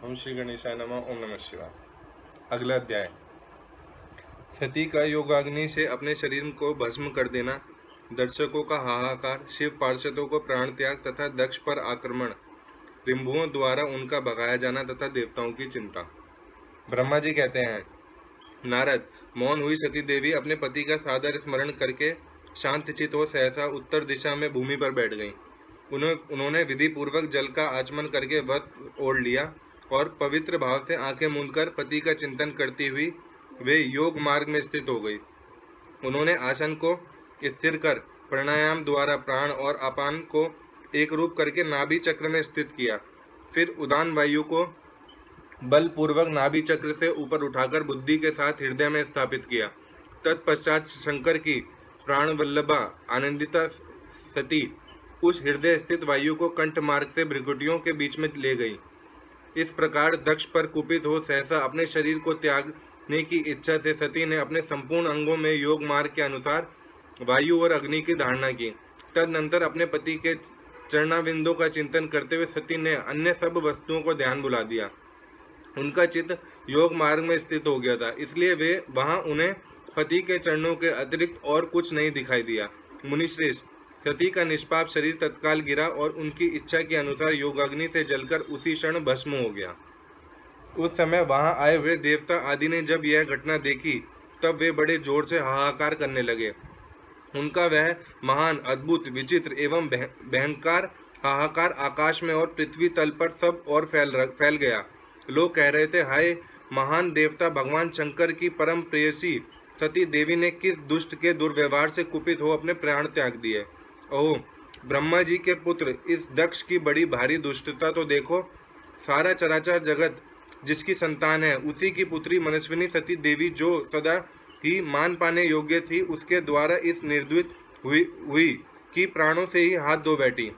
ओम श्री गणेशाय नमः। ओम नमः शिवाय। अगला अध्याय। सती का योगाग्नि से अपने शरीर को भस्म कर देना, दर्शकों का हाहाकार, शिव पार्षदों को प्राण त्याग तथा दक्ष पर आक्रमण, रिंभुओं द्वारा उनका भगाया जाना तथा देवताओं की चिंता। ब्रह्मा जी कहते हैं, नारद, मौन हुई सती देवी अपने पति का सादर स्मरण करके शांतचित हो सहसा उत्तर दिशा में भूमि पर बैठ गईं। उन्होंने विधि पूर्वक जल का आचमन करके वस्त्र ओढ़ लिया और पवित्र भाव से आंखें मूंदकर पति का चिंतन करती हुई वे योग मार्ग में स्थित हो गई। उन्होंने आसन को स्थिर कर प्राणायाम द्वारा प्राण और अपान को एक रूप करके नाभि चक्र में स्थित किया। फिर उदान वायु को बलपूर्वक नाभि चक्र से ऊपर उठाकर बुद्धि के साथ हृदय में स्थापित किया। तत्पश्चात शंकर की प्राणवल्लभा आनंदिता सती उस हृदय स्थित वायु को कंठ मार्ग से भ्रिकुटियों के बीच में ले गई। इस प्रकार दक्ष पर कुपित हो सहसा अपने शरीर को त्यागने की इच्छा से सती ने अपने संपूर्ण अंगों में योग मार्ग के अनुसार वायु और अग्नि की धारणा की। तदनंतर अपने पति के चरणाविंदों का चिंतन करते हुए सती ने अन्य सब वस्तुओं को ध्यान बुला दिया। उनका चित्त योग मार्ग में स्थित हो गया था, इसलिए वे वहां उन्हें पति के चरणों के अतिरिक्त और कुछ नहीं दिखाई दिया। मुनिश्रेष्ठ, सती का निष्पाप शरीर तत्काल गिरा और उनकी इच्छा के अनुसार योगाग्नि से जलकर उसी क्षण भस्म हो गया। उस समय वहां आए हुए देवता आदि ने जब यह घटना देखी तब वे बड़े जोर से हाहाकार करने लगे। उनका वह महान, अद्भुत, विचित्र एवं भयंकर हाहाकार आकाश में और पृथ्वी तल पर सब और फैल गया। लोग कह रहे थे, हाय महान देवता भगवान शंकर की परम प्रेयसी सती देवी ने किस दुष्ट के दुर्व्यवहार से कुपित हो अपने प्राण त्याग दिए। ओह ब्रह्मा जी के पुत्र, इस दक्ष की बड़ी भारी दुष्टता तो देखो। सारा चराचर जगत जिसकी संतान है उसी की पुत्री मनस्विनी सती देवी जो सदा ही मान पाने योग्य थी, उसके द्वारा इस निर्द्वित हुई कि प्राणों से ही हाथ धो बैठी।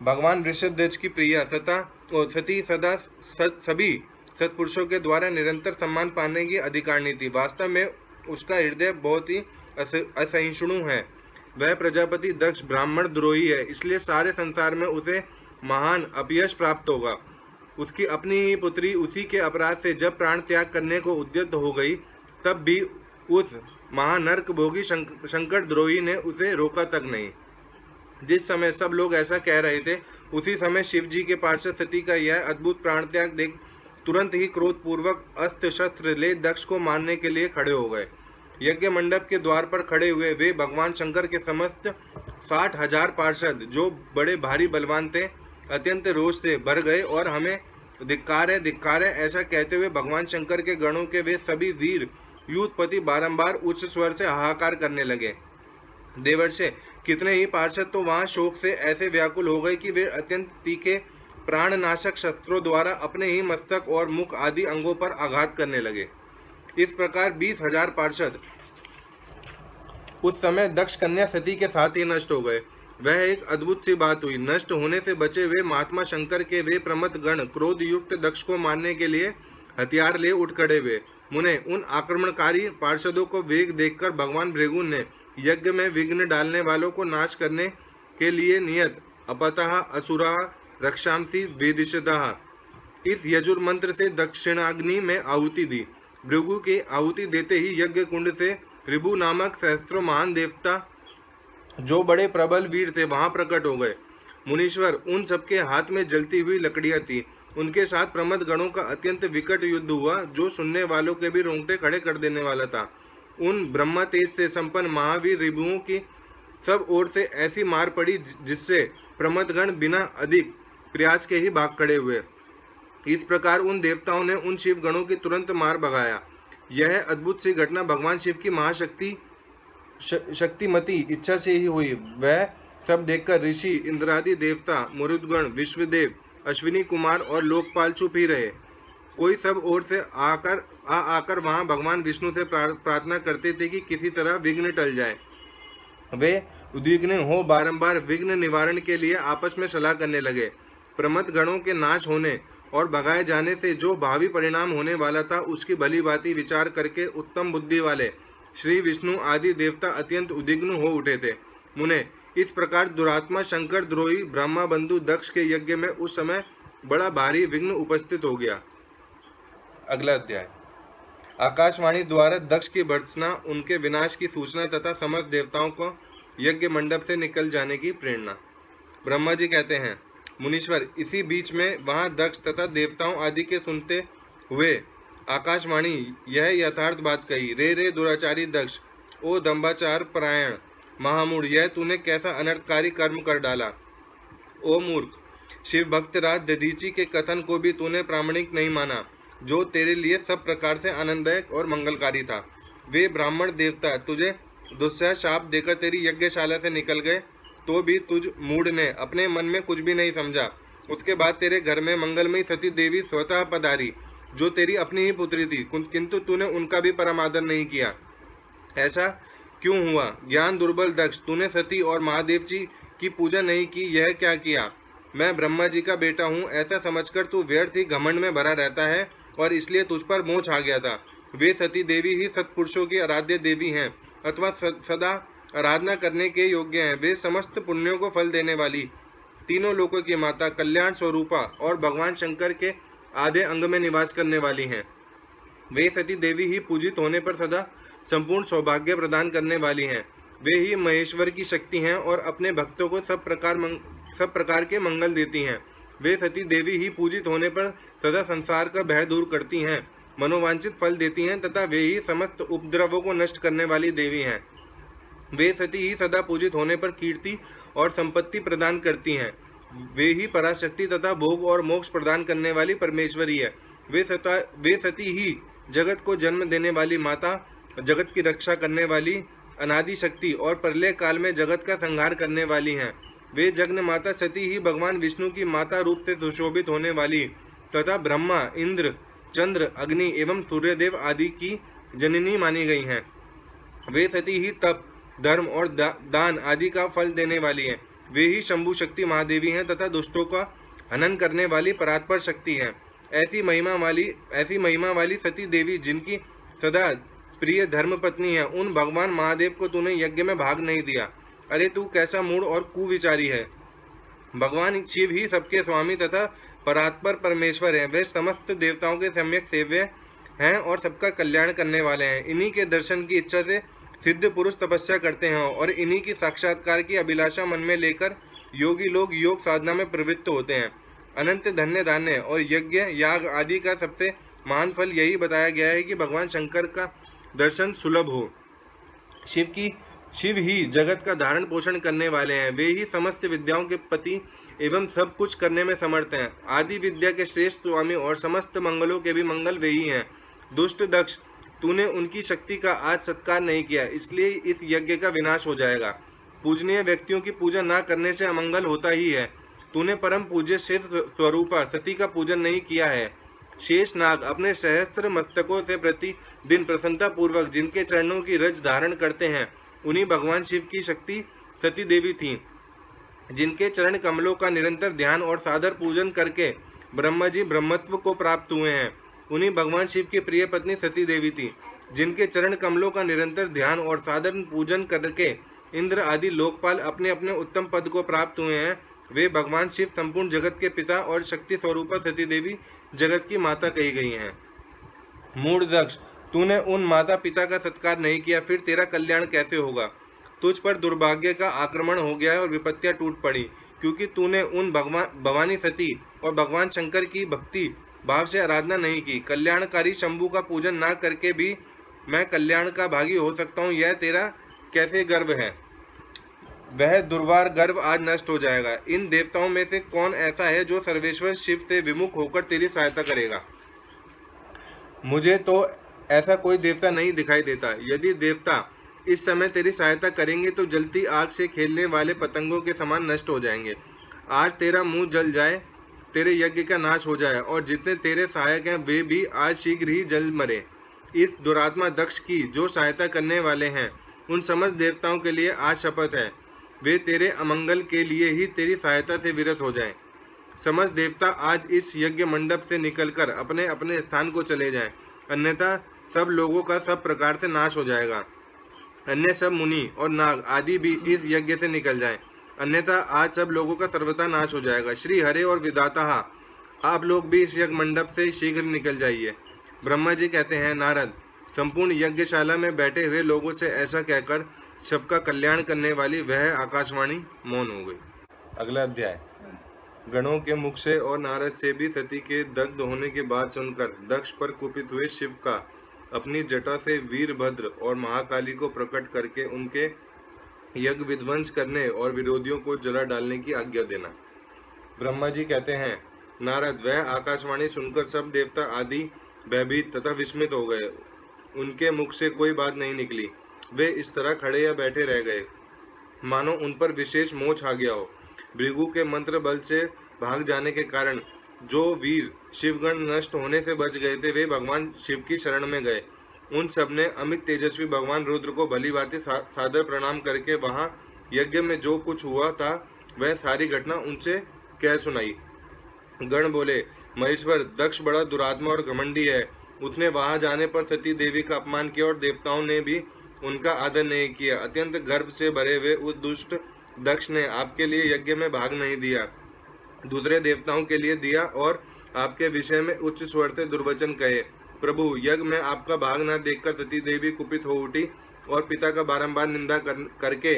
भगवान ऋषभध्वज की प्रिया सती सदा सभी सत्पुरुषों के द्वारा निरंतर सम्मान पाने की अधिकारिणी थी। वास्तव में उसका हृदय बहुत ही असहिष्णु है। वह प्रजापति दक्ष ब्राह्मण द्रोही है, इसलिए सारे संसार में उसे महान अपयश प्राप्त होगा। उसकी अपनी ही पुत्री उसी के अपराध से जब प्राण त्याग करने को उद्यत हो गई, तब भी उस महानर्क भोगी शंकर द्रोही ने उसे रोका तक नहीं। जिस समय सब लोग ऐसा कह रहे थे, उसी समय शिव जी के पार्षद सती का यह अद्भुत प्राण त्याग देख तुरंत ही क्रोध पूर्वक अस्त्र शस्त्र ले दक्ष को मारने के लिए खड़े हो गए। यज्ञ मंडप के द्वार पर खड़े हुए वे भगवान शंकर के समस्त 60,000 पार्षद, जो बड़े भारी बलवान थे, अत्यंत रोष से भर गए और हमें धिक्कार है ऐसा कहते हुए भगवान शंकर के गणों के वे सभी वीर युद्धपति बारंबार उच्च स्वर से हाहाकार करने लगे। देवर्षे, कितने ही पार्षद तो वहां शोक से ऐसे व्याकुल हो गए कि वे अत्यंत तीखे प्राणनाशक शस्त्रों द्वारा अपने ही मस्तक और मुख आदि अंगों पर आघात करने लगे। इस प्रकार 20,000 पार्षद उस समय दक्ष कन्या सती के साथ ही नष्ट हो गए। वह एक अद्भुत सी बात हुई। नष्ट होने से बचे हुए महात्मा शंकर के वे प्रमथ गण क्रोध युक्त दक्ष को मारने के लिए हथियार ले उठ खड़े हुए। मुने, उन आक्रमणकारी पार्षदों को वेग देखकर भगवान भृगु ने यज्ञ में विघ्न डालने वालों को नाश करने के लिए नियत अपतः असुरा रक्षांसी वेदिशतः इस यजुर मंत्र से दक्षिणाग्नि में आहुति दी। भृगु की आहुति देते ही यज्ञ कुंड से ऋभु नामक सहस्त्रों महान देवता जो बड़े प्रबल वीर थे वहां प्रकट हो गए। मुनीश्वर, उन सबके हाथ में जलती हुई लकड़ियां थी। उनके साथ प्रमथ गणों का अत्यंत विकट युद्ध हुआ, जो सुनने वालों के भी रोंगटे खड़े कर देने वाला था। उन ब्रह्मा तेज से संपन्न महावीर ऋभुओं की सब ओर से ऐसी मार पड़ी जिससे प्रमथगण बिना अधिक प्रयास के ही भाग खड़े हुए। इस प्रकार उन देवताओं ने उन शिव गणों की तुरंत मार भगाया। यह अद्भुत सी घटना भगवान शिव की शक्तिमती इच्छा से ही हुई। वह सब देखकर ऋषि, इंद्रादि देवता, मरुदगण, विश्वदेव, अश्विनी कुमार और लोकपाल चुप ही रहे। कोई सब ओर से आकर वहां भगवान विष्णु से प्रार्थना करते थे कि किसी तरह विघ्न टल जाए। वे उद्विग्न हो बारंबार विघ्न निवारण के लिए आपस में सलाह करने लगे। प्रमथ गणों के नाश होने और भगाए जाने से जो भावी परिणाम होने वाला था, उसकी भली भांति विचार करके उत्तम बुद्धि वाले श्री विष्णु आदि देवता अत्यंत उद्विग्न हो उठे थे। मुने, इस प्रकार दुरात्मा शंकर द्रोही ब्रह्मा बंधु दक्ष के यज्ञ में उस समय बड़ा भारी विघ्न उपस्थित हो गया। अगला अध्याय। आकाशवाणी द्वारा दक्ष की भर्त्सना, उनके विनाश की सूचना तथा समस्त देवताओं को यज्ञ मंडप से निकल जाने की प्रेरणा। ब्रह्मा जी कहते हैं, मुनीश्वर, इसी बीच में वहां दक्ष तथा देवताओं आदि के सुनते हुए आकाशवाणी यह यथार्थ बात कही, रे दुराचारी दक्ष, ओ दंबाचार परायण महामूढ़, यह तूने कैसा अनर्थकारी कर्म कर डाला। ओ मूर्ख, शिव भक्तराज दधीची के कथन को भी तूने प्रामाणिक नहीं माना, जो तेरे लिए सब प्रकार से आनंददायक और मंगलकारी था। वे ब्राह्मण देवता तुझे दुस्सह शाप देकर तेरी यज्ञशाला से निकल गए, तो भी तुझ मूढ़ ने अपने मन में कुछ भी नहीं समझा। उसके बाद तेरे घर में मंगलमयी सती देवी स्वतः पधारी, जो तेरी अपनी ही पुत्री थी, किंतु तूने उनका भी परमादर नहीं किया। ऐसा क्यों हुआ? ज्ञान दुर्बल दक्ष, तूने सती और महादेव जी की पूजा नहीं की, यह क्या किया? मैं ब्रह्मा जी का बेटा हूँ, ऐसा समझकर तू व्यर्थ ही घमंड में भरा रहता है और इसलिए तुझ पर मोह छा गया था। वे सती देवी ही सत्पुरुषों की आराध्य देवी हैं अथवा सदा आराधना करने के योग्य हैं। वे समस्त पुण्यों को फल देने वाली, तीनों लोकों की माता, कल्याण स्वरूपा और भगवान शंकर के आधे अंग में निवास करने वाली हैं। वे सती देवी ही पूजित होने पर सदा संपूर्ण सौभाग्य प्रदान करने वाली हैं। वे ही महेश्वर की शक्ति हैं और अपने भक्तों को सब प्रकार के मंगल देती हैं। वे सती देवी ही पूजित होने पर सदा संसार का भय दूर करती हैं, मनोवांछित फल देती हैं तथा वे ही समस्त उपद्रवों को नष्ट करने वाली देवी हैं। वे सती ही सदा पूजित होने पर कीर्ति और संपत्ति प्रदान करती हैं। वे ही पराशक्ति तथा भोग और मोक्ष प्रदान करने वाली परमेश्वरी है। वे सती ही जगत को जन्म देने वाली माता, जगत की रक्षा करने वाली अनादि शक्ति और प्रलय काल में जगत का संहार करने वाली हैं। वे जगन माता सती ही भगवान विष्णु की माता रूप से सुशोभित होने वाली तथा ब्रह्मा, इंद्र, चंद्र, अग्नि एवं सूर्यदेव आदि की जननी मानी गई हैं। वे सती ही तप, धर्म और दान आदि का फल देने वाली हैं। वे ही शंभु शक्ति महादेवी हैं तथा दुष्टों का हनन करने वाली परात्पर शक्ति हैं। ऐसी महिमा वाली सती देवी, जिनकी सदा प्रिय धर्म पत्नी है, उन भगवान महादेव को तूने यज्ञ में भाग नहीं दिया। अरे तू कैसा मूढ़ और कुविचारी है। भगवान शिव ही सबके स्वामी तथा परात्पर परमेश्वर हैं। वे समस्त देवताओं के सम्यक सेव्य हैं और सबका कल्याण करने वाले हैं। इन्हीं के दर्शन की इच्छा से सिद्ध पुरुष तपस्या करते हैं और इन्हीं की साक्षात्कार की अभिलाषा मन में लेकर योगी लोग योग साधना में प्रवृत्त होते हैं। अनंत धन्य धान्य और यज्ञ याग आदि का सबसे महान फल यही बताया गया है कि भगवान शंकर का दर्शन सुलभ हो। शिव ही जगत का धारण पोषण करने वाले हैं। वे ही समस्त विद्याओं के पति एवं सब कुछ करने में समर्थ हैं। आदि विद्या के श्रेष्ठ स्वामी और समस्त मंगलों के भी मंगल वे ही हैं। दुष्ट दक्ष, तूने उनकी शक्ति का आज सत्कार नहीं किया, इसलिए इस यज्ञ का विनाश हो जाएगा। पूजनीय व्यक्तियों की पूजा न करने से अमंगल होता ही है। तूने परम पूज्य शिव स्वरूपा सती का पूजन नहीं किया है। शेष नाग अपने सहस्त्र मस्तकों से प्रतिदिन प्रसन्नता पूर्वक जिनके चरणों की रज धारण करते हैं, उन्हीं भगवान शिव की शक्ति सती देवी थीं। जिनके चरण कमलों का निरंतर ध्यान और सादर पूजन करके ब्रह्मा जी ब्रह्मत्व को प्राप्त हुए हैं, उन्हीं भगवान शिव की प्रिय पत्नी सती देवी थी। जिनके चरण कमलों का निरंतर ध्यान और सादर पूजन करके इंद्र आदि लोकपाल अपने अपने उत्तम पद को प्राप्त हुए हैं, वे भगवान शिव संपूर्ण जगत के पिता और शक्ति स्वरूपा सती देवी जगत की माता कही गई हैं। मूढ़ दक्ष, तूने उन माता पिता का सत्कार नहीं किया, फिर तेरा कल्याण कैसे होगा। तुझ पर दुर्भाग्य का आक्रमण हो गया है और विपत्तियां टूट पड़ी, क्योंकि तूने उन भवानी सती और भगवान शंकर की भक्ति भाव से आराधना नहीं की। कल्याणकारी शंभु का पूजन ना करके भी मैं कल्याण का भागी हो सकता हूँ, यह तेरा कैसे गर्व है। वह दुर्वार गर्व आज नष्ट हो जाएगा। इन देवताओं में से कौन ऐसा है जो सर्वेश्वर शिव से विमुख होकर तेरी सहायता करेगा। मुझे तो ऐसा कोई देवता नहीं दिखाई देता। यदि देवता इस समय तेरी सहायता करेंगे तो जलती आग से खेलने वाले पतंगों के समान नष्ट हो जाएंगे। आज तेरा मुंह जल जाए, तेरे यज्ञ का नाश हो जाए और जितने तेरे सहायक हैं वे भी आज शीघ्र ही जल मरे। इस दुरात्मा दक्ष की जो सहायता करने वाले हैं, उन समस्त देवताओं के लिए आज शपथ है, वे तेरे अमंगल के लिए ही तेरी सहायता से विरत हो जाएं। समस्त देवता आज इस यज्ञ मंडप से निकलकर अपने अपने स्थान को चले जाएं, अन्यथा सब लोगों का सब प्रकार से नाश हो जाएगा। अन्य सब मुनि और नाग आदि भी इस यज्ञ से निकल जाएं, अन्यथा आज सब लोगों का सर्वथा नाश हो जाएगा। श्री हरे और विधाता आप लोग भी इस यज्ञ मंडप से शीघ्र निकल जाइए। ब्रह्मा जी कहते हैं, नारद, संपूर्ण यज्ञशाला में बैठे हुए लोगों से ऐसा कहकर सबका कल्याण करने वाली वह आकाशवाणी मौन हो गई। अगला अध्याय। गणों के मुख से और नारद से भी सती के दग्ध होने की बात सुनकर दक्ष पर कुपित हुए शिव का अपनी जटा से वीरभद्र और महाकाली को प्रकट करके उनके यज्ञ विध्वंस करने और विरोधियों को जला डालने की आज्ञा देना। ब्रह्मा जी कहते हैं, नारद, वह आकाशवाणी सुनकर सब देवता आदि भयभीत तथा विस्मित हो गए। उनके मुख से कोई बात नहीं निकली। वे इस तरह खड़े या बैठे रह गए मानो उन पर विशेष मोह छा गया हो। भृगु के मंत्र बल से भाग जाने के कारण जो वीर शिवगण नष्ट होने से बच गए थे, वे भगवान शिव की शरण में गए। उन सब ने अमित तेजस्वी भगवान रुद्र को भली भांति सादर प्रणाम करके वहां यज्ञ में जो कुछ हुआ था वह सारी घटना उनसे कह सुनाई। गण बोले, महेश्वर, दक्ष बड़ा दुरात्मा और घमंडी है। उसने वहां जाने पर सती देवी का अपमान किया और देवताओं ने भी उनका आदर नहीं किया। अत्यंत गर्व से भरे हुए उस दुष्ट दक्ष ने आपके लिए यज्ञ में भाग नहीं दिया, दूसरे देवताओं के लिए दिया और आपके विषय में उच्च स्वर से दुर्वचन कहे। प्रभु, यज्ञ में आपका भाग न देखकर सती देवी कुपित हो उठी और पिता का बारंबार निंदा करके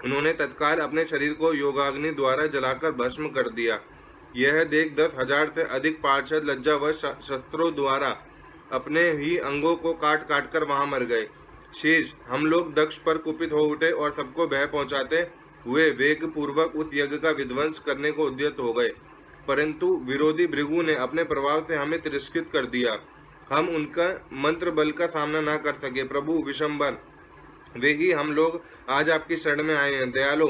उन्होंने तत्काल अपने शरीर को योगाग्नि द्वारा जलाकर भस्म कर दिया। यह देख 10,000 से अधिक पार्षद लज्जावश शस्त्रों द्वारा अपने ही अंगों को काट काट कर वहां मर गए। शेष हम लोग दक्ष पर कुपित हो उठे और सबको भय पहुंचाते हुए वेग पूर्वक उस यज्ञ का विध्वंस करने को उद्यत हो गए, परंतु विरोधी भृगु ने अपने प्रभाव से हमें तिरस्कृत कर दिया। हम उनका मंत्र बल का सामना न कर सके। प्रभु विशंबर, वे ही हम लोग आज आपकी शरण में आए हैं। दयालो,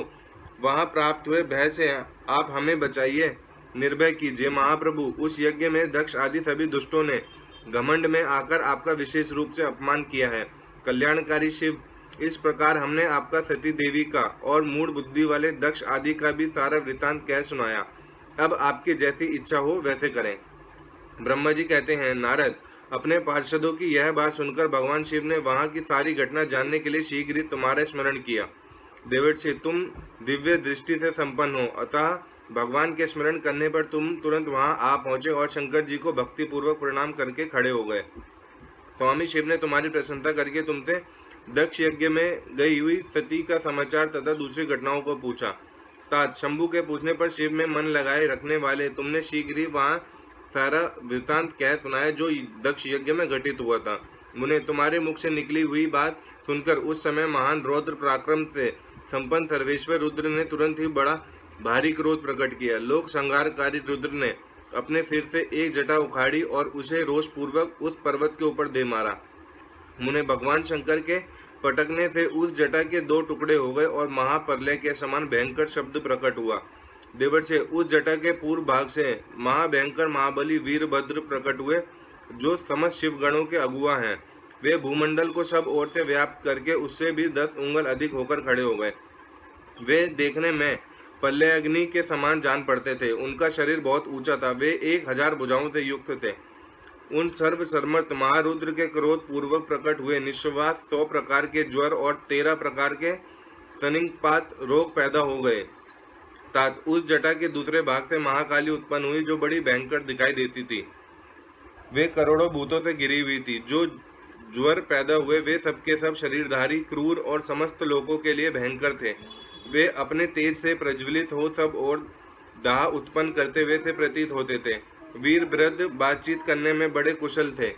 वहां प्राप्त हुए भय से आप हमें बचाइए, निर्भय कीजिए। महाप्रभु, उस यज्ञ में दक्ष आदि सभी दुष्टों ने घमंड में आकर आपका विशेष रूप से अपमान किया है। कल्याणकारी शिव, इस प्रकार हमने आपका सती देवी का और मूढ़ बुद्धि वाले दक्ष आदि का भी सारा वृतांत कह सुनाया। अब आपकी जैसी इच्छा हो वैसे करें। ब्रह्मा जी कहते हैं, नारद, अपने पार्षदों की यह बात सुनकर भगवान शिव ने वहां की सारी घटना जानने के लिए शीघ्र ही तुम्हारा स्मरण किया। देवर्षि, तुम दिव्य दृष्टि से संपन्न हो, अतः भगवान के स्मरण करने पर तुम तुरंत वहां आ पहुंचे और शंकर जी को भक्ति पूर्वक प्रणाम करके खड़े हो गए। स्वामी शिव ने तुम्हारी प्रसन्नता करके तुमसे दक्ष यज्ञ में गई हुई सती का समाचार तथा दूसरी घटनाओं को पूछा। तात, शंभु के पूछने पर शिव में मन लगाए रखने वाले तुमने शीघ्र ही वहां सारा वृतांत कह सुनाया जो दक्ष यज्ञ में घटित हुआ था। मुने, तुम्हारे मुख से निकली हुई बात सुनकर उस समय महान रौद्र पराक्रम से संपन्न सर्वेश्वर रुद्र ने तुरंत ही बड़ा भारी क्रोध प्रकट किया। लोक संहारकारी रुद्र ने अपने सिर से एक जटा उखाड़ी और उसे रोष पूर्वक उस पर्वत के ऊपर दे मारा। मुने, भगवान शंकर के पटकने से उस जटा के 2 टुकड़े हो गए और महाप्रलय के समान भयंकर शब्द प्रकट हुआ। देवर्षि, उस जटा के पूर्व भाग से महाभयंकर महाबली वीरभद्र प्रकट हुए, जो समस्त शिवगणों के अगुआ हैं। वे भूमंडल को सब ओर से व्याप्त करके उससे भी 10 उंगल अधिक होकर खड़े हो गए। वे देखने में प्रलय अग्नि के समान जान पड़ते थे। उनका शरीर बहुत ऊंचा था। वे 1000 भुजाओं से युक्त थे। उन सर्वसमर्थ महारुद्र के क्रोध पूर्वक प्रकट हुए निश्वास 100 प्रकार के ज्वर और 13 प्रकार के तनिंगपात रोग पैदा हो गए। तात, उस जटा के दूसरे भाग से महाकाली उत्पन्न हुई, जो बड़ी भयंकर दिखाई देती थी। वे करोड़ों भूतों से घिरी हुई थी। जो ज्वर पैदा हुए वे सबके सब शरीरधारी, क्रूर और समस्त लोगों के लिए भयंकर थे। वे अपने तेज से प्रज्वलित हो सब और दाह उत्पन्न करते हुए से प्रतीत होते थे। वीर वृद्ध बातचीत करने में बड़े कुशल थे।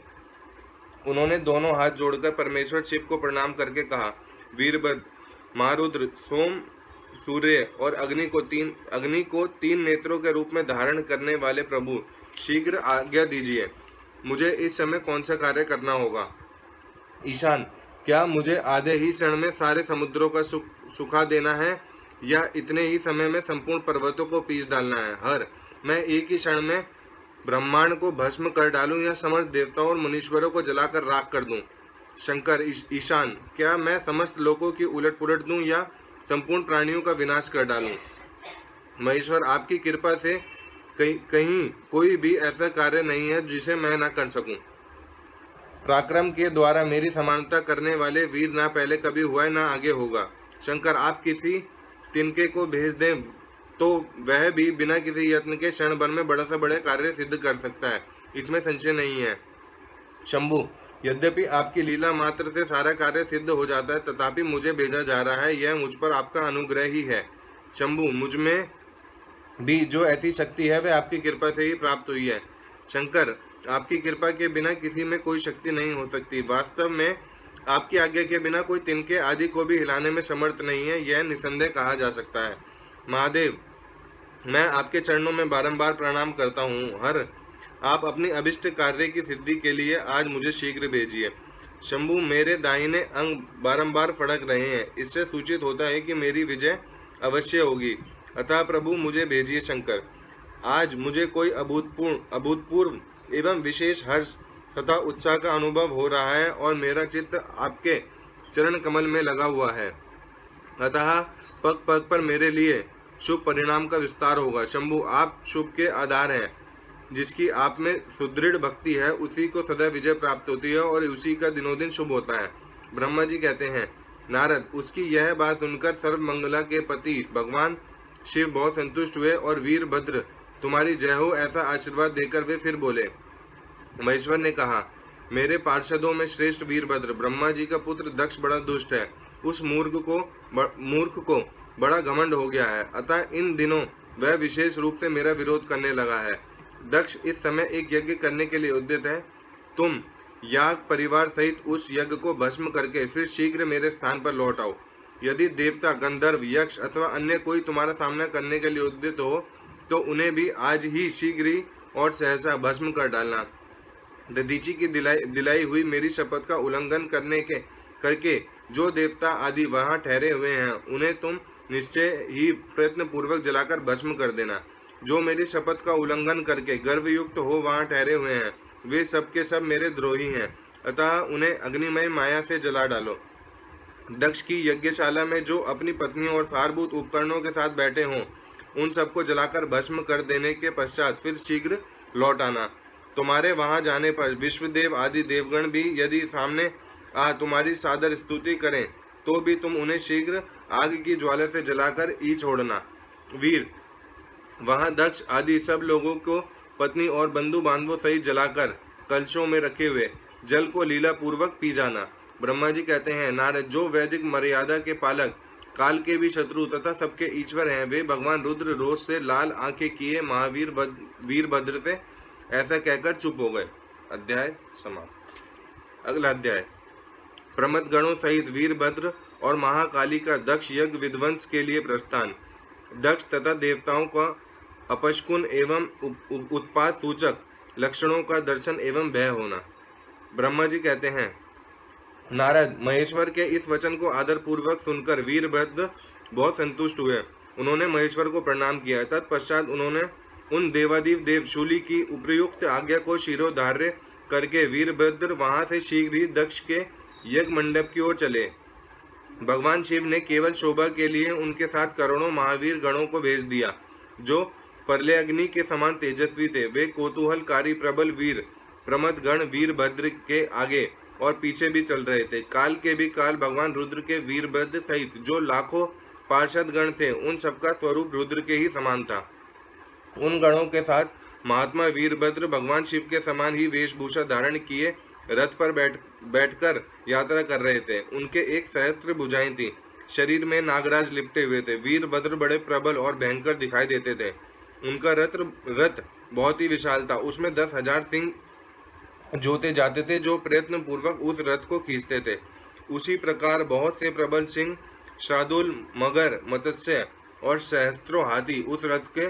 उन्होंने दोनों हाथ जोड़कर परमेश्वर शिव को प्रणाम करके कहा, वीरभद्र, महारुद्र, सोम, सूर्य और अग्नि को 3 नेत्रों के रूप में धारण करने वाले प्रभु, शीघ्र आज्ञा दीजिए। मुझे इस समय कौन सा कार्य करना होगा? ईशान, क्या मुझे आधे ही क्षण में सारे समुद्रों का सुखा देना है या इतने ही समय में संपूर्ण पर्वतों को पीस डालना है? हर, मैं एक ही क्षण में ब्रह्मांड को भस्म कर डालूं या समस्त देवताओं और मुनीश्वरों को जलाकर राख कर दूं? शंकर, ईशान, क्या मैं समस्त लोगों की उलट पुलट दूं या संपूर्ण प्राणियों का विनाश कर डालूं? महेश्वर, आपकी कृपा से कहीं कोई भी ऐसा कार्य नहीं है जिसे मैं न कर सकूं। पराक्रम के द्वारा मेरी समानता करने वाले वीर ना पहले कभी हुआ है ना आगे होगा। शंकर, आप किसी तिनके को भेज दें तो वह भी बिना किसी यत्न के क्षण भर में बड़ा से बड़े कार्य सिद्ध कर सकता है, इसमें संशय नहीं है। शंभु, यद्यपि आपकी लीला मात्र से सारा कार्य सिद्ध हो जाता है, तथापि मुझे भेजा जा रहा है, यह मुझ पर आपका अनुग्रह ही है। शंभु, मुझ में भी जो ऐसी शक्ति है वह आपकी कृपा से ही प्राप्त हुई है। शंकर, आपकी कृपा के बिना किसी में कोई शक्ति नहीं हो सकती। वास्तव में आपकी आज्ञा के बिना कोई तिनके आदि को भी हिलाने में समर्थ नहीं है, यह निसंदेह कहा जा सकता है। महादेव, मैं आपके चरणों में बारंबार प्रणाम करता हूँ। हर आप अपनी अभिष्ट कार्य की सिद्धि के लिए आज मुझे शीघ्र भेजिए। शंभु, मेरे दाहिने अंग बारंबार फड़क रहे हैं, इससे सूचित होता है कि मेरी विजय अवश्य होगी। अतः प्रभु, मुझे भेजिए। शंकर, आज मुझे कोई अभूतपूर्व एवं विशेष हर्ष तथा उत्साह का अनुभव हो रहा है और मेरा चित्त आपके चरण कमल में लगा हुआ है। अतः पग पग पर मेरे लिए शुभ परिणाम का विस्तार होगा। शंभु, आप शुभ के आधार हैं। जिसकी आप में सुदृढ़ भक्ति है उसी को सदा विजय प्राप्त होती है और उसी का दिनों दिन शुभ होता है। ब्रह्मा जी कहते हैं, नारद, उसकी यह बात सुनकर सर्वमंगला के पति भगवान शिव बहुत संतुष्ट हुए और वीरभद्र, तुम्हारी जय हो, ऐसा आशीर्वाद देकर वे फिर बोले। महेश्वर ने कहा, मेरे पार्षदों में श्रेष्ठ वीरभद्र, ब्रह्मा जी का पुत्र दक्ष बड़ा दुष्ट है। उस मूर्ख को बड़ा घमंड हो गया है, अतः इन दिनों वह विशेष रूप से मेरा विरोध करने लगा है। दक्ष इस समय एक यज्ञ करने के लिए उद्यत है। तुम याग परिवार सहित उस यज्ञ को भस्म करके फिर शीघ्र मेरे स्थान पर लौट आओ। यदि देवता, गंधर्व, यक्ष अथवा अन्य कोई तुम्हारा सामना करने के लिए उद्यत हो तो उन्हें भी आज ही शीघ्र ही और सहसा भस्म कर डालना। दधीचि की दिलाई हुई मेरी शपथ का उल्लंघन करके जो देवता आदि वहां ठहरे हुए हैं उन्हें तुम निश्चय ही प्रयत्न पूर्वक जलाकर भस्म कर देना। जो मेरी शपथ का उल्लंघन करके गर्वयुक्त हो वहां ठहरे हुए हैं वे सब के सब मेरे द्रोही हैं, अतः उन्हें अग्निमय माया से जला डालो। दक्ष की यज्ञशाला में जो अपनी पत्नियों और सारभूत उपकरणों के साथ बैठे हों उन सबको जलाकर भस्म कर देने के पश्चात फिर शीघ्र लौट आना। तुम्हारे वहां जाने पर विश्वदेव आदि देवगण भी यदि सामने आ तुम्हारी सादर स्तुति करें तो भी तुम उन्हें शीघ्र आग की ज्वाला से जलाकर ही छोड़ना। वीर, वहां दक्ष आदि सब लोगों को पत्नी और बंधु बांधवों सहित जलाकर कलशों में रखे हुए जल को लीला पूर्वक पी जाना। ब्रह्मा जी कहते हैं, नारद, जो वैदिक मर्यादा के पालक, काल के भी शत्रु तथा सबके ईश्वर हैं, वे भगवान रुद्र रोष से लाल आंखें किए महावीर वीरभद्र से ऐसा कहकर चुप हो गए। अध्याय समाप्त। अगला अध्याय, प्रमथ गणों सहित वीरभद्र और महाकाली का दक्ष यज्ञ विध्वंस के लिए प्रस्थान। दक्ष तथा देवताओं का अपशकुन एवं उत्पात सूचक लक्षणों का दर्शन एवं भय होना। ब्रह्मा जी कहते हैं, नारद, महेश्वर के इस वचन को आदर पूर्वक सुनकर वीरभद्र बहुत संतुष्ट हुए। उन्होंने महेश्वर को प्रणाम किया। तत्पश्चात उन्होंने उन देवादिव देव शूली की उपयुक्त आज्ञा को शिरोधार्य करके वीरभद्र वहां से शीघ्र ही दक्ष के यज्ञ मंडप की ओर चले। भगवान शिव ने केवल शोभा के लिए उनके साथ करोड़ों महावीर गणों को भेज दिया जो परले अग्नि के समान तेजस्वी थे। वे कौतूहलकारी प्रबल वीर प्रमथ गण वीरभद्र के आगे और पीछे भी चल रहे थे। काल के भी काल भगवान रुद्र के वीरभद्र सहित जो लाखों पार्षद गण थे उन सबका स्वरूप रुद्र के ही समान था। उन गणों के साथ महात्मा वीरभद्र भगवान शिव के समान ही वेशभूषा धारण किए रथ पर बैठकर यात्रा कर रहे थे। उनके 1 सहस्त्र भुजाएं थी, शरीर में नागराज लिपटे हुए थे। वीरभद्र बड़े प्रबल और भयंकर दिखाई देते थे। उनका रथ बहुत ही विशाल था, उसमें 10,000 सिंह जोते जाते थे जो प्रयत्न पूर्वक उस रथ को खींचते थे। उसी प्रकार बहुत से प्रबल सिंह, शार्दूल, मगर, मत्स्य और सहस्त्रों हाथी उस रथ के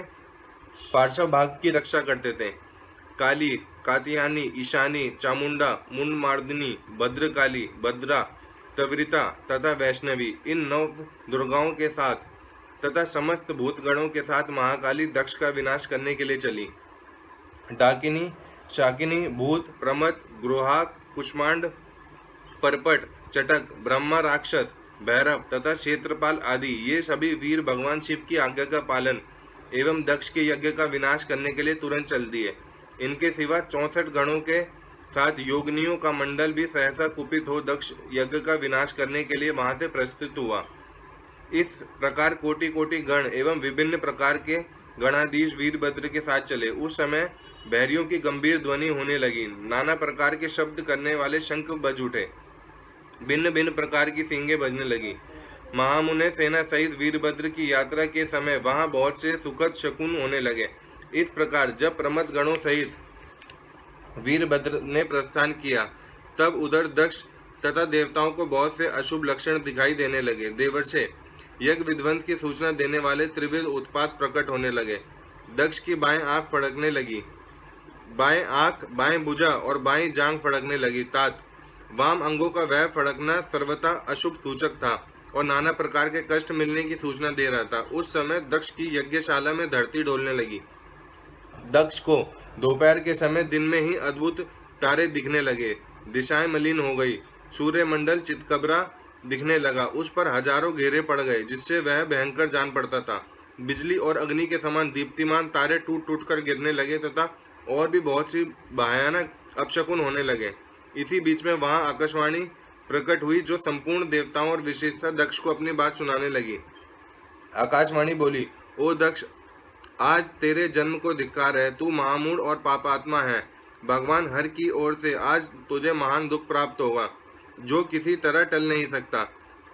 पार्श्व भाग की रक्षा करते थे। काली, कात्यायनी, ईशानी, चामुंडा, मुंडमार्दिनी, भद्रकाली, भद्रा, तवरिता तथा वैष्णवी, इन 9 दुर्गाओं के साथ तथा समस्त भूतगणों के साथ महाकाली दक्ष का विनाश करने के लिए चली। डाकिनी, शाकिनी, भूत, प्रमथ, ग्रोहाक, कुष्मांड, परपट, चटक, ब्रह्मा, राक्षस, भैरव तथा क्षेत्रपाल आदि ये सभी वीर भगवान शिव की आज्ञा का पालन एवं दक्ष के यज्ञ का विनाश करने के लिए तुरंत चल दिए। इनके सिवा 64 गणों के साथ योगिनियों का मंडल भी सहसा कुपित हो दक्ष यज्ञ का विनाश करने के लिए वहां से प्रस्तुत हुआ। इस प्रकार कोटि कोटि गण एवं विभिन्न प्रकार के गणाधीश वीरभद्र के साथ चले। उस समय बैरियों की गंभीर ध्वनि होने लगी, नाना प्रकार के शब्द करने वाले शंख बज उठे, भिन्न भिन्न प्रकार की सींगे बजने लगी। महामुने सेना सहित वीरभद्र की यात्रा के समय वहां बहुत से सुखद शकुन होने लगे। इस प्रकार जब प्रमथ गणों सहित वीरभद्र ने प्रस्थान किया, तब उधर दक्ष तथा देवताओं को बहुत से अशुभ लक्षण दिखाई देने लगे। देवर्षे यज्ञ विध्वंस की सूचना देने वाले त्रिविध उत्पात प्रकट होने लगे। दक्ष की बाएं आंख फड़कने लगी, बाएं आंख, बाएं भुजा और बाएं जांघ फड़कने लगी। तात वाम अंगों का वह फड़कना सर्वथा अशुभ सूचक था और नाना प्रकार के कष्ट मिलने की सूचना दे रहा था। उस समय दक्ष की यज्ञशाला में धरती डोलने लगी। दक्ष को दोपहर के समय दिन में ही अद्भुत तारे दिखने लगे, दिशाएं मलिन हो गई, सूर्यमंडल चितकबरा दिखने लगा, उस पर हजारों घेरे पड़ गए, जिससे वह भयंकर जान पड़ता था। बिजली और अग्नि के समान दीप्तिमान तारे टूट टूट कर गिरने लगे तथा और भी बहुत सी भयानक अपशकुन होने लगे। इसी बीच में वहां आकाशवाणी प्रकट हुई, जो संपूर्ण देवताओं और विशेषतः दक्ष को अपनी बात सुनाने लगी। आकाशवाणी बोली, ओ दक्ष, आज तेरे जन्म को धिक्कार है, तू महामूढ़ और पापात्मा है। भगवान हर की ओर से आज तुझे महान दुख प्राप्त होगा, जो किसी तरह टल नहीं सकता।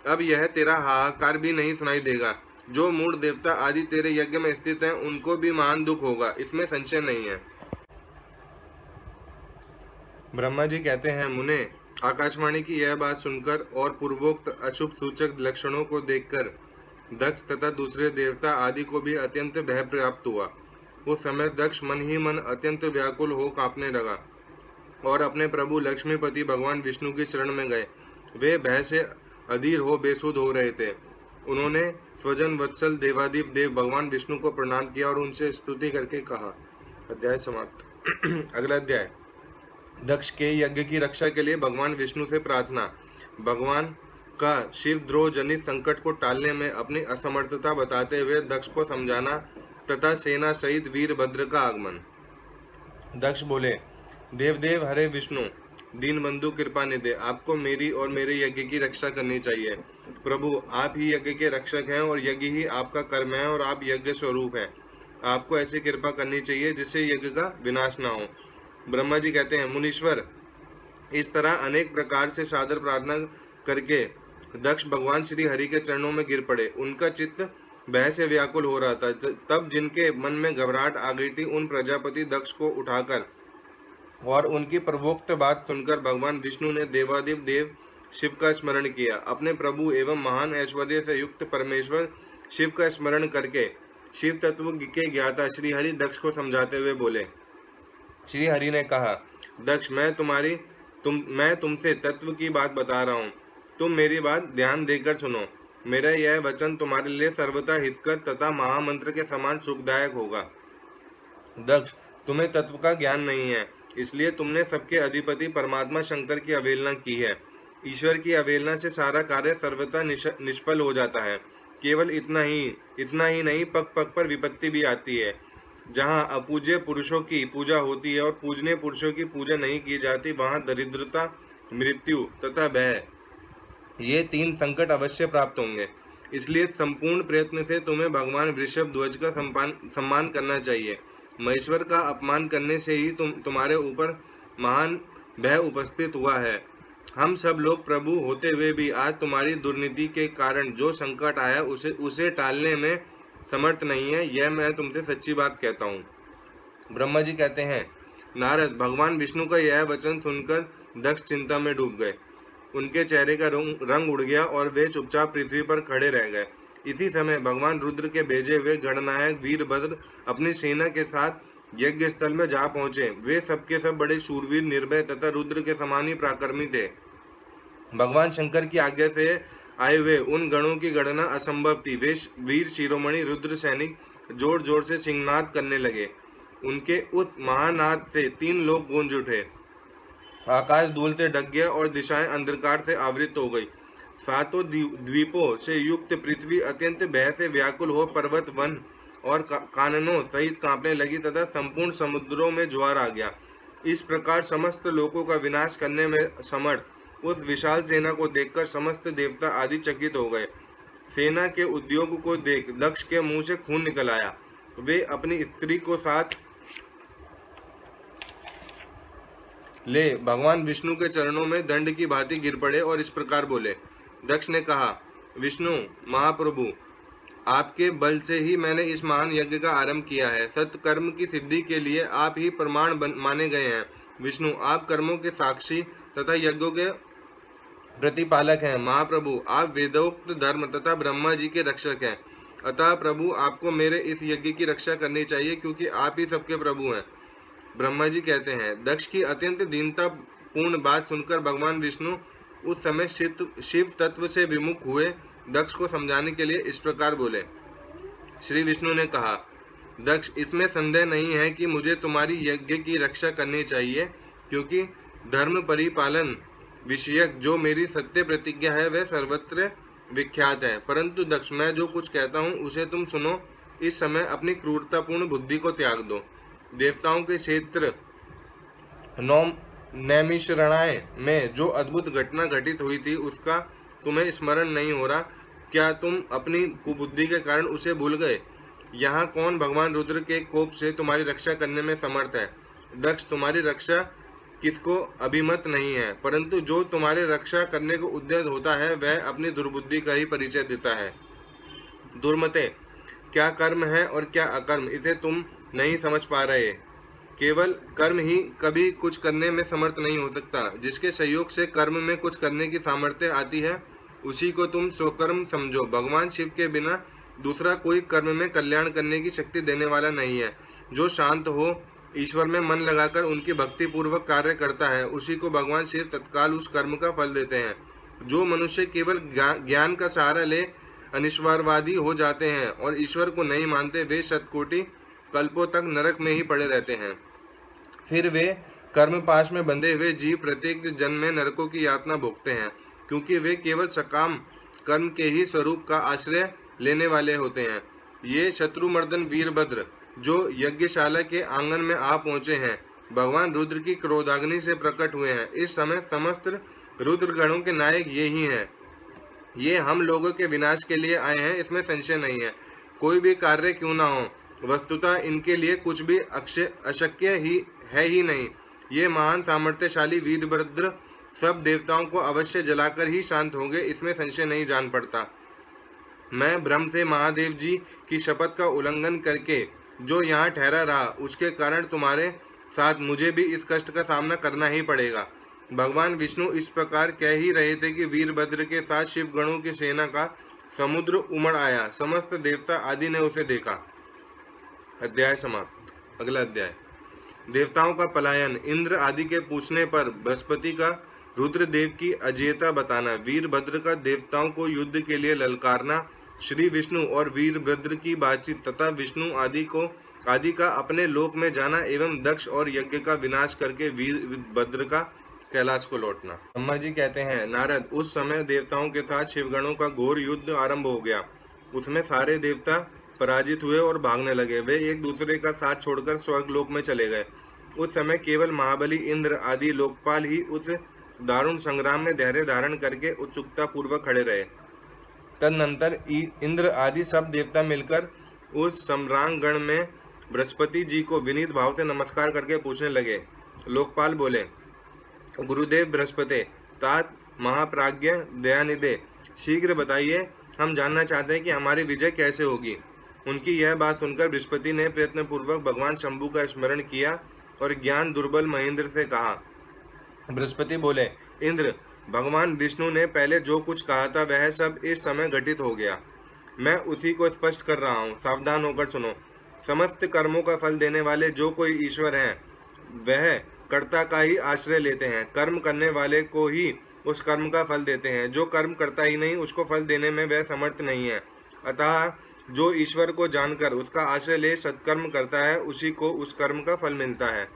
अब यह तेरा हाहाकार भी नहीं सुनाई देगा। जो मूढ़ देवता आदि तेरे यज्ञ में स्थित हैं, उनको भी महान दुख होगा, इसमें संशय नहीं है। ब्रह्मा जी कहते हैं, मुने, आकाशवाणी की यह बात सुनकर और पूर्वोक्त अशुभ सूचक लक्षणों को देखकर दक्ष तथा दूसरे देवता आदि को भी अत्यंत भय प्राप्त हुआ। उस समय दक्ष मन ही मन अत्यंत व्याकुल हो कांपने लगा और अपने प्रभु लक्ष्मीपति भगवान विष्णु के चरण में गए। वे भय से अधीर हो बेसुध हो रहे थे। उन्होंने स्वजन वत्सल देवादिप देव भगवान विष्णु को प्रणाम किया और उनसे स्तुति करके कहा। अध्याय समाप्त। अगला अध्याय, दक्ष के यज्ञ की रक्षा के लिए भगवान विष्णु से प्रार्थना। भगवान का शिवद्रोह जनित संकट को टालने में अपनी असमर्थता बताते हुए दक्ष को समझाना तथा सेना सहित वीरभद्र का आगमन। दक्ष बोले, देवदेव हरे विष्णु, दीनबंधु कृपा निधे, आपको मेरी और मेरे यज्ञ की रक्षा करनी चाहिए। प्रभु, आप ही यज्ञ के रक्षक हैं और यज्ञ ही आपका कर्म है और आप यज्ञ स्वरूप हैं। आपको ऐसी कृपा करनी चाहिए जिससे यज्ञ का विनाश ना हो। ब्रह्मा जी कहते हैं, मुनीश्वर, इस तरह अनेक प्रकार से सादर प्रार्थना करके दक्ष भगवान श्री हरि के चरणों में गिर पड़े। उनका चित्त भय से व्याकुल हो रहा था। तब जिनके मन में घबराहट आ गई थी, उन प्रजापति दक्ष को उठाकर और उनकी प्रवोक्त बात सुनकर भगवान विष्णु ने देवादिप देव शिव का स्मरण किया। अपने प्रभु एवं महान ऐश्वर्य से युक्त परमेश्वर शिव का स्मरण करके शिव तत्व के ज्ञाता श्री हरि दक्ष को समझाते हुए बोले। श्री हरि ने कहा, दक्ष, मैं तुमसे तत्व की बात बता रहा हूँ, तुम मेरी बात ध्यान देकर सुनो। मेरा यह वचन तुम्हारे लिए सर्वथा हितकर तथा महामंत्र के समान सुखदायक होगा। दक्ष, तुम्हें तत्व का ज्ञान नहीं है, इसलिए तुमने सबके अधिपति परमात्मा शंकर की अवहेलना की है। ईश्वर की अवहेलना से सारा कार्य सर्वथा निष्फल हो जाता है। केवल इतना ही नहीं, पग पग पर विपत्ति भी आती है। जहाँ अपूज्य पुरुषों की पूजा होती है और पूजनीय पुरुषों की पूजा नहीं की जाती, वहाँ दरिद्रता, मृत्यु तथा भय, ये तीन संकट अवश्य प्राप्त होंगे। इसलिए संपूर्ण प्रयत्न से तुम्हें भगवान वृषभ ध्वज का सम्मान करना चाहिए। महेश्वर का अपमान करने से ही तुम्हारे ऊपर महान भय उपस्थित हुआ है। हम सब लोग प्रभु होते हुए भी आज तुम्हारी दुर्नीति के कारण जो संकट आया उसे टालने में समर्थ नहीं है। यह मैं तुमसे सच्ची बात कहता हूँ। ब्रह्मा जी कहते हैं, नारद, भगवान विष्णु का यह वचन सुनकर दक्ष चिंता में डूब गए। उनके चेहरे का रंग उड़ गया और वे चुपचाप पृथ्वी पर खड़े रह गए। इसी समय भगवान रुद्र के भेजे हुए गणनायक वीरभद्र अपनी सेना के साथ यज्ञ स्थल में जा पहुंचे। वे सबके सब बड़े शूरवीर, निर्भय तथा रुद्र के समान ही पराक्रमी थे। भगवान शंकर की आज्ञा से आए हुए उन गणों की गणना असंभव थी। वे वीर शिरोमणि रुद्र सैनिक जोर जोर से सिंहनाद करने लगे। उनके उस महानाद से तीन लोग गूंज उठे। आकाश धूल से ढक गया और दिशाएं अंधकार से आवृत हो गई। सातों द्वीपों से युक्त पृथ्वी अत्यंत भय से व्याकुल हो पर्वत, वन और काननों सहित कांपने लगी तथा संपूर्ण समुद्रों में ज्वार आ गया। इस प्रकार समस्त लोकों का विनाश करने में समर्थ उस विशाल सेना को देखकर समस्त देवता आदि चकित हो गए। सेना के उद्योग को देख दक्ष के मुंह से खून निकल आया। वे अपनी स्त्री को साथ ले भगवान विष्णु के चरणों में दंड की भांति गिर पड़े और इस प्रकार बोले। दक्ष ने कहा, विष्णु महाप्रभु, आपके बल से ही मैंने इस महान यज्ञ का आरंभ किया है। सत्कर्म की सिद्धि के लिए आप ही प्रमाण माने गए हैं। विष्णु, आप कर्मों के साक्षी तथा यज्ञों के प्रतिपालक हैं। महाप्रभु, आप वेदोक्त धर्म तथा ब्रह्मा जी के रक्षक हैं। अतः प्रभु, आपको मेरे इस यज्ञ की रक्षा करनी चाहिए, क्योंकि आप ही सबके प्रभु हैं। ब्रह्मा जी कहते हैं, दक्ष की अत्यंत दीनता पूर्ण बात सुनकर भगवान विष्णु उस समय शिव तत्व से विमुख हुए। दक्ष को समझाने के लिए इस प्रकार बोले। श्री विष्णु ने कहा, दक्ष, इसमें संदेह नहीं है कि मुझे तुम्हारी यज्ञ की रक्षा करनी चाहिए, क्योंकि धर्म परिपालन विषयक जो मेरी सत्य प्रतिज्ञा है वह सर्वत्र विख्यात है। परंतु दक्ष, मैं जो कुछ कहता हूँ उसे तुम सुनो। इस समय अपनी क्रूरतापूर्ण बुद्धि को त्याग दो। देवताओं के क्षेत्र नैमिषरणाय में जो अद्भुत घटना घटित हुई थी उसका तुम्हें स्मरण नहीं हो रहा क्या? तुम अपनी कुबुद्धि के कारण उसे भूल गए। यहाँ कौन भगवान रुद्र के कोप से तुम्हारी रक्षा करने में समर्थ है? दक्ष, तुम्हारी रक्षा किसको अभिमत नहीं है, परंतु जो तुम्हारी रक्षा करने को उद्यत होता है वह अपनी दुर्बुद्धि का ही परिचय देता है। दुर्मते, क्या कर्म है और क्या अकर्म, इसे तुम नहीं समझ पा रहे। केवल कर्म ही कभी कुछ करने में समर्थ नहीं हो सकता। जिसके सहयोग से कर्म में कुछ करने की सामर्थ्य आती है उसी को तुम स्वकर्म समझो। भगवान शिव के बिना दूसरा कोई कर्म में कल्याण करने की शक्ति देने वाला नहीं है। जो शांत हो, ईश्वर में मन लगाकर उनकी भक्ति पूर्वक कार्य करता है, उसी को भगवान शिव तत्काल उस कर्म का फल देते हैं। जो मनुष्य केवल ज्ञान का सहारा ले अनिश्वरवादी हो जाते हैं और ईश्वर को नहीं मानते, वे शतकोटि कल्पों तक नरक में ही पड़े रहते हैं। फिर वे कर्म पाश में बंधे हुए जीव प्रत्येक जन्म में नरकों की यातना भोगते हैं, क्योंकि वे केवल सकाम कर्म के ही स्वरूप का आश्रय लेने वाले होते हैं। ये शत्रुमर्दन वीरभद्र जो यज्ञशाला के आंगन में आ पहुंचे हैं, भगवान रुद्र की क्रोधाग्नि से प्रकट हुए हैं। इस समय समस्त रुद्रगणों के नायक ये ही हैं। ये हम लोगों के विनाश के लिए आए हैं, इसमें संशय नहीं है। कोई भी कार्य क्यों ना हो, वस्तुतः इनके लिए कुछ भी अशक्य ही नहीं। ये महान सामर्थ्यशाली वीरभद्र सब देवताओं को अवश्य जलाकर ही शांत होंगे, इसमें संशय नहीं जान पड़ता। मैं भ्रम से महादेव जी की शपथ का उल्लंघन करके जो यहाँ ठहरा रहा, उसके कारण तुम्हारे साथ मुझे भी इस कष्ट का सामना करना ही पड़ेगा। भगवान विष्णु इस प्रकार कह ही रहे थे कि वीरभद्र के साथ शिवगणों की सेना का समुद्र उमड़ आया। समस्त देवता आदि ने उसे देखा। अध्याय समाप्त। अगला अध्याय, देवताओं का पलायन। इंद्र आदि के पूछने पर बृहस्पति का रुद्रदेव की अजेयता बताना, वीरभद्र का देवताओं को युद्ध के लिए ललकारना, श्री विष्णु और वीरभद्र की बातचीत तथा विष्णु आदि का अपने लोक में जाना एवं दक्ष और यज्ञ का विनाश करके वीरभद्र का कैलाश को लौटना। ब्रह्मा जी कहते हैं, नारद, उस समय देवताओं के साथ शिवगणों का घोर युद्ध आरंभ हो गया। उसमें सारे देवता पराजित हुए और भागने लगे। वे एक दूसरे का साथ छोड़कर स्वर्गलोक में चले गए। उस समय केवल महाबली इंद्र आदि लोकपाल ही उस दारुण संग्राम में धैर्य धारण करके उत्सुकता पूर्वक खड़े रहे। तदनंतर इंद्र आदि सब देवता मिलकर उस सम्रांगण में बृहस्पति जी को विनीत भाव से नमस्कार करके पूछने लगे। लोकपाल बोले, गुरुदेव बृहस्पति, तात महाप्राज्ञ दयानिधे, शीघ्र बताइए, हम जानना चाहते हैं कि हमारी विजय कैसे होगी। उनकी यह बात सुनकर बृहस्पति ने प्रयत्नपूर्वक भगवान शंभु का स्मरण किया और ज्ञान दुर्बल महेंद्र से कहा। बृहस्पति बोले, इंद्र, भगवान विष्णु ने पहले जो कुछ कहा था वह सब इस समय घटित हो गया। मैं उसी को स्पष्ट कर रहा हूँ, सावधान होकर सुनो। समस्त कर्मों का फल देने वाले जो कोई ईश्वर हैं, वह कर्ता का ही आश्रय लेते हैं। कर्म करने वाले को ही उस कर्म का फल देते हैं। जो कर्म करता ही नहीं, उसको फल देने में वह समर्थ नहीं है। अतः जो ईश्वर को जानकर उसका आश्रय ले सत्कर्म करता है, उसी को उस कर्म का फल मिलता है,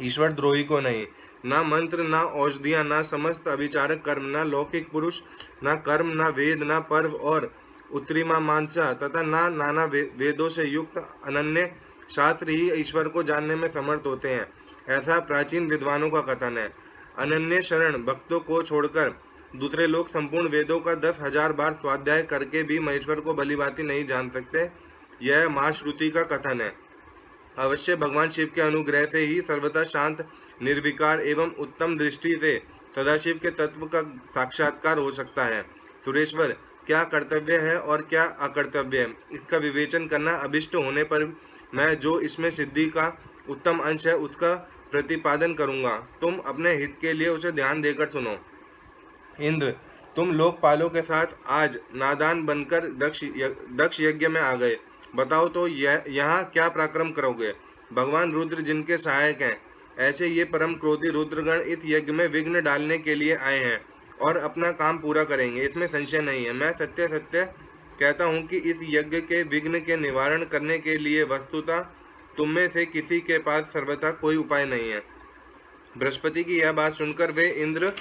ईश्वर द्रोही को नहीं। ना मंत्र, ना औषधियाँ, ना समस्त अभिचारक कर्म, ना लौकिक पुरुष, ना कर्म, ना वेद, ना पर्व और उत्तरीमा मानसा तथा ना नाना वेदों से युक्त अनन्य शास्त्र ही ईश्वर को जानने में समर्थ होते हैं। ऐसा प्राचीन विद्वानों का कथन है। अनन्य शरण भक्तों को छोड़कर दूसरे लोग संपूर्ण वेदों का 10,000 बार स्वाध्याय करके भी महेश्वर को भलीभांति नहीं जान सकते। यह माँ श्रुति का कथन है। अवश्य भगवान शिव के अनुग्रह से ही सर्वथा शांत, निर्विकार एवं उत्तम दृष्टि से सदाशिव के तत्व का साक्षात्कार हो सकता है। सुरेश्वर, क्या कर्तव्य है और क्या अकर्तव्य है, इसका विवेचन करना अभिष्ट होने पर मैं जो इसमें सिद्धि का उत्तम अंश है उसका प्रतिपादन करूंगा। तुम अपने हित के लिए उसे ध्यान देकर सुनो। इंद्र, तुम लोकपालों के साथ आज नादान बनकर दक्ष यज्ञ में आ गए। बताओ तो यहाँ क्या पराक्रम करोगे। भगवान रुद्र जिनके सहायक हैं, ऐसे ये परम क्रोधी रुद्रगण इस यज्ञ में विघ्न डालने के लिए आए हैं और अपना काम पूरा करेंगे, इसमें संशय नहीं है। मैं सत्य सत्य कहता हूँ कि इस यज्ञ के विघ्न के निवारण करने के लिए वस्तुतः तुम में से किसी के पास सर्वथा कोई उपाय नहीं है। बृहस्पति की यह बात सुनकर वे इंद्र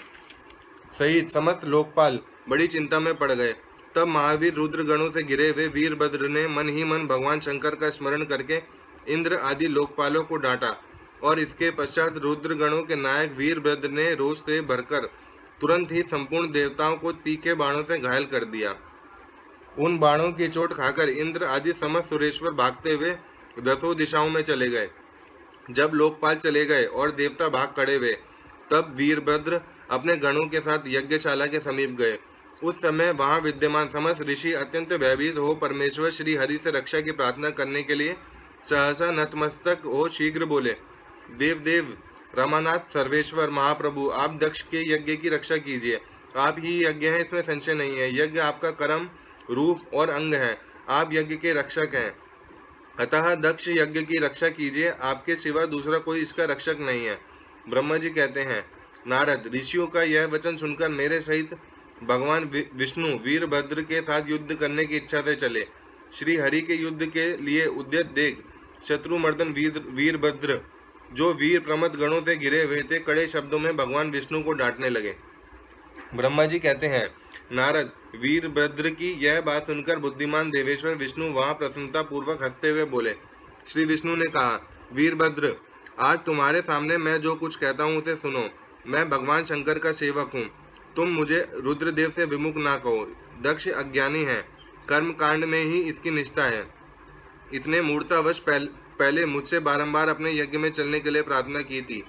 सहित समस्त लोकपाल बड़ी चिंता में पड़ गए। तब महावीर रुद्र गणों से घिरे हुए वीरभद्र ने मन ही मन भगवान शंकर का स्मरण करके इंद्र आदि लोकपालों को डांटा और इसके पश्चात रुद्र गणों के नायक वीरभद्र ने रोष से भरकर तुरंत ही संपूर्ण देवताओं को तीखे बाणों से घायल कर दिया। उन बाणों की चोट खाकर इंद्र आदि समस्त सुरेश्वर भागते हुए 10 दिशाओं में चले गए। जब लोकपाल चले गए और देवता भाग खड़े हुए, तब वीरभद्र अपने गणों के साथ यज्ञशाला के समीप गए। उस समय वहां विद्यमान समस्त ऋषि अत्यंत भयभीत हो परमेश्वर श्री हरि से रक्षा की प्रार्थना करने के लिए सहसा नतमस्तक हो शीघ्र बोले, देव देव रमानाथ सर्वेश्वर महाप्रभु, आप दक्ष के यज्ञ की रक्षा कीजिए। आप ही यज्ञ हैं, इसमें संशय नहीं है। यज्ञ आपका कर्म, रूप और अंग है। आप यज्ञ के रक्षक हैं, अतः दक्ष यज्ञ की रक्षा कीजिए। आपके सिवा दूसरा कोई इसका रक्षक नहीं है। ब्रह्मा जी कहते हैं, नारद, ऋषियों का यह वचन सुनकर मेरे सहित भगवान विष्णु वीरभद्र के साथ युद्ध करने की इच्छा से चले। श्री हरि के युद्ध के लिए उद्यत देख शत्रुमर्दन वीरभद्र, जो वीर प्रमथ गणों से घिरे हुए थे, कड़े शब्दों में भगवान विष्णु को डांटने लगे। ब्रह्मा जी कहते हैं, नारद, वीरभद्र की यह बात सुनकर बुद्धिमान देवेश्वर विष्णु वहां प्रसन्नता पूर्वक हंसते हुए बोले। श्री विष्णु ने कहा, वीरभद्र, आज तुम्हारे सामने मैं जो कुछ कहता हूँ उसे सुनो। मैं भगवान शंकर का सेवक हूँ। तुम मुझे रुद्रदेव से विमुख ना कहो। दक्ष अज्ञानी है, कर्म कांड में ही इसकी निष्ठा है। इसने मूर्तावश पहले मुझसे बारंबार अपने यज्ञ में चलने के लिए प्रार्थना की थी।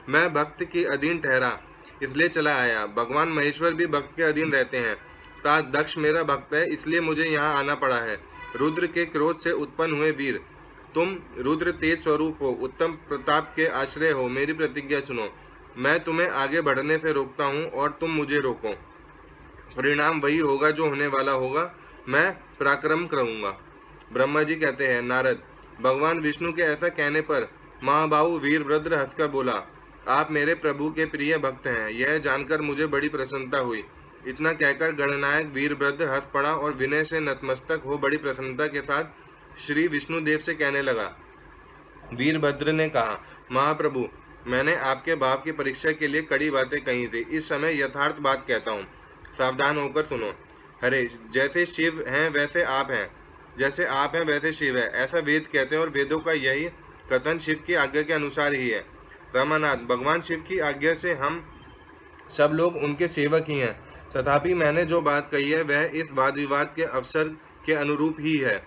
मैं भक्त के अधीन ठहरा, इसलिए चला आया। भगवान महेश्वर भी भक्त के अधीन रहते हैं। ता दक्ष मेरा भक्त है, इसलिए मुझे यहाँ आना पड़ा है। रुद्र के क्रोध से उत्पन्न हुए वीर, तुम रुद्र तेज स्वरूप हो, उत्तम प्रताप के आश्रय हो। मेरी प्रतिज्ञा सुनो। मैं तुम्हें आगे बढ़ने से रोकता हूँ और तुम मुझे रोको। परिणाम वही होगा जो होने वाला होगा। मैं पराक्रम करूँगा। ब्रह्मा जी कहते हैं, नारद, भगवान विष्णु के ऐसा कहने पर महाबाहु वीरभद्र हंसकर बोला, आप मेरे प्रभु के प्रिय भक्त हैं। यह जानकर मुझे बड़ी प्रसन्नता हुई। इतना कहकर गणनायक वीरभद्र हंस पड़ा और विनय से नतमस्तक हो बड़ी प्रसन्नता के साथ श्री विष्णुदेव से कहने लगा। वीरभद्र ने कहा, महाप्रभु, मैंने आपके भाव की परीक्षा के लिए कड़ी बातें कही थी। इस समय यथार्थ बात कहता हूँ, सावधान होकर सुनो। हरे, जैसे शिव हैं वैसे आप हैं, जैसे आप हैं वैसे शिव है, ऐसा वेद कहते हैं और वेदों का यही कथन शिव की आज्ञा के अनुसार ही है। रमानाथ, भगवान शिव की आज्ञा से हम सब लोग उनके सेवक ही हैं। तथापि मैंने जो बात कही है वह इस वाद विवाद के अवसर के अनुरूप ही है।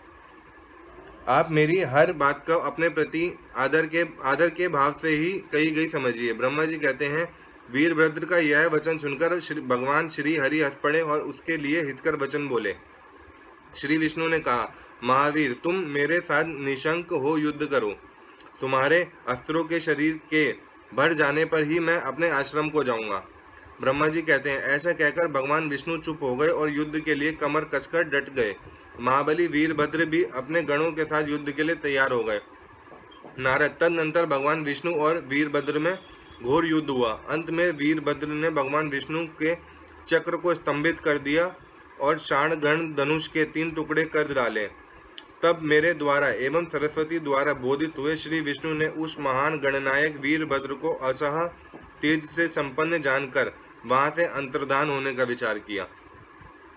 आप मेरी हर बात को अपने प्रति आदर के भाव से ही कही गई समझिए। ब्रह्मा जी कहते हैं, वीरभद्र का यह वचन सुनकर भगवान श्री हरि हंस पड़े और उसके लिए हितकर वचन बोले। श्री विष्णु ने कहा, महावीर, तुम मेरे साथ निशंक हो युद्ध करो। तुम्हारे अस्त्रों के शरीर के भर जाने पर ही मैं अपने आश्रम को जाऊंगा। ब्रह्मा जी कहते हैं, ऐसा कहकर भगवान विष्णु चुप हो गए और युद्ध के लिए कमर कसकर डट गए। महाबली वीरभद्र भी अपने गणों के साथ युद्ध के लिए तैयार हो गए। नारद, तदनंतर भगवान विष्णु और वीरभद्र में घोर युद्ध हुआ। अंत में वीरभद्र ने भगवान विष्णु के चक्र को स्तंभित कर दिया और शाणगण धनुष के 3 टुकड़े कर डाले। तब मेरे द्वारा एवं सरस्वती द्वारा बोधित हुए श्री विष्णु ने उस महान गणनायक वीरभद्र को असह तेज से संपन्न जानकर वहां से अंतर्धान होने का विचार किया।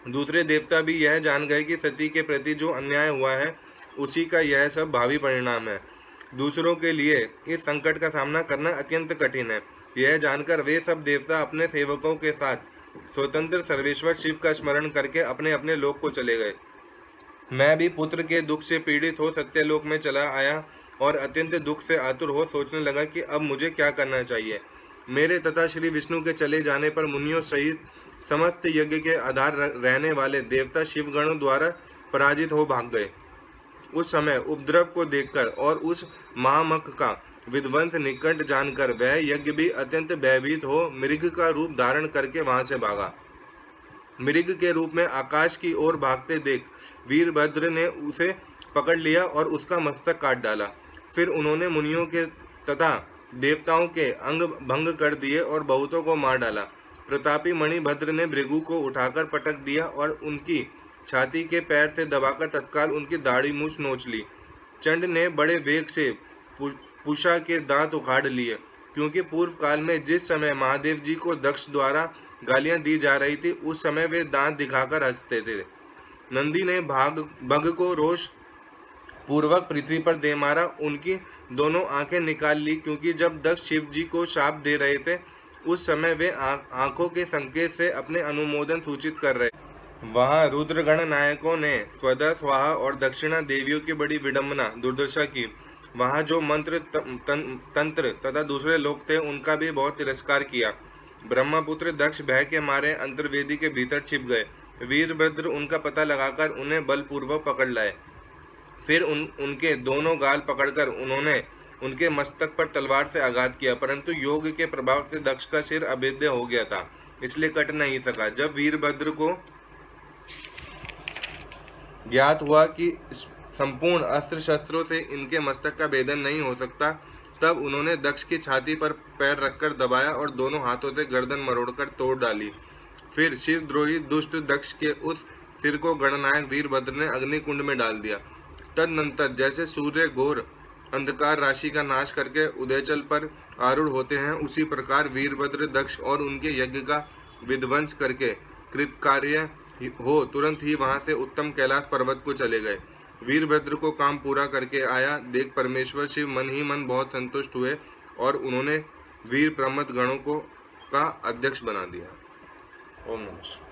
दूसरे देवता भी यह जान गए कि सती के प्रति जो अन्याय हुआ है उसी का यह सब भावी परिणाम है। दूसरों के लिए इस संकट का सामना करना अत्यंत कठिन है। यह जानकर वे सब देवता अपने सेवकों के साथ स्वतंत्र सर्वेश्वर शिव का स्मरण करके अपने अपने लोक को चले गए। मैं भी पुत्र के दुख से पीड़ित हो सत्यलोक में चला आया और अत्यंत दुख से आतुर हो सोचने लगा कि अब मुझे क्या करना चाहिए। मेरे तथा श्री विष्णु के चले जाने पर मुनियों सहित समस्त यज्ञ के आधार रहने वाले देवता शिवगणों द्वारा पराजित हो भाग गए। उस समय उपद्रव को देखकर और उस महामख का विध्वंस निकट जानकर वह यज्ञ भी अत्यंत भयभीत हो मृग का रूप धारण करके वहां से भागा। मृग के रूप में आकाश की ओर भागते देख वीरभद्र ने उसे पकड़ लिया और उसका मस्तक काट डाला। फिर उन्होंने मुनियों के तथा देवताओं के अंग भंग कर दिए और बहुतों को मार डाला। प्रतापी मणिभद्र ने भृगु को उठाकर पटक दिया और उनकी छाती के पैर से दबाकर तत्काल उनकी दाढ़ी मूछ नोच ली। चंड ने बड़े वेग से पूषा के दांत उखाड़ लिए, क्योंकि पूर्व काल में जिस समय महादेव जी को दक्ष द्वारा गालियां दी जा रही थी उस समय वे दांत दिखाकर हंसते थे। नंदी ने भग को रोष पूर्वक पृथ्वी पर दे मारा, उनकी दोनों आंखें निकाल ली, क्योंकि जब दक्ष शिव जी को शाप दे रहे थे उस समय वे आंखों के संकेत से अपने अनुमोदन सूचित कर रहे। वहां रुद्रगण नायकों ने स्वधा स्वाहा और दक्षिणा देवियों की बड़ी विडंबना दुर्दशा की। वहां जो मंत्र तंत्र तथा दूसरे लोग थे उनका भी बहुत तिरस्कार किया। ब्रह्मपुत्र दक्ष भय के मारे अंतर्वेदी के भीतर छिप गए। वीरभद्र उनका पता लगाकर उन्हें बलपूर्वक पकड़ लाए। फिर उनके दोनों गाल पकड़कर उन्होंने उनके मस्तक पर तलवार से आघात किया, परंतु योग के प्रभाव से दक्ष का सिर अभेद्य हो गया था, इसलिए कट नहीं सका। जब वीरभद्र को ज्ञात हुआ कि संपूर्ण अस्त्र शस्त्रों से इनके मस्तक का भेदन नहीं हो सकता, तब उन्होंने दक्ष की छाती पर पैर रखकर दबाया और दोनों हाथों से गर्दन मरोड़कर तोड़ डाली। फिर शिवद्रोही दुष्ट दक्ष के उस सिर को गणनायक वीरभद्र ने अग्निकुंड में डाल दिया। तदनंतर जैसे सूर्य घोर अंधकार राशि का नाश करके उदयचल पर आरूढ़ होते हैं, उसी प्रकार वीरभद्र दक्ष और उनके यज्ञ का विध्वंस करके कृतकार्य हो तुरंत ही वहां से उत्तम कैलाश पर्वत को चले गए। वीरभद्र को काम पूरा करके आया देख परमेश्वर शिव मन ही मन बहुत संतुष्ट हुए और उन्होंने वीर प्रमथ गणों को का अध्यक्ष बना दिया। ओम नमः।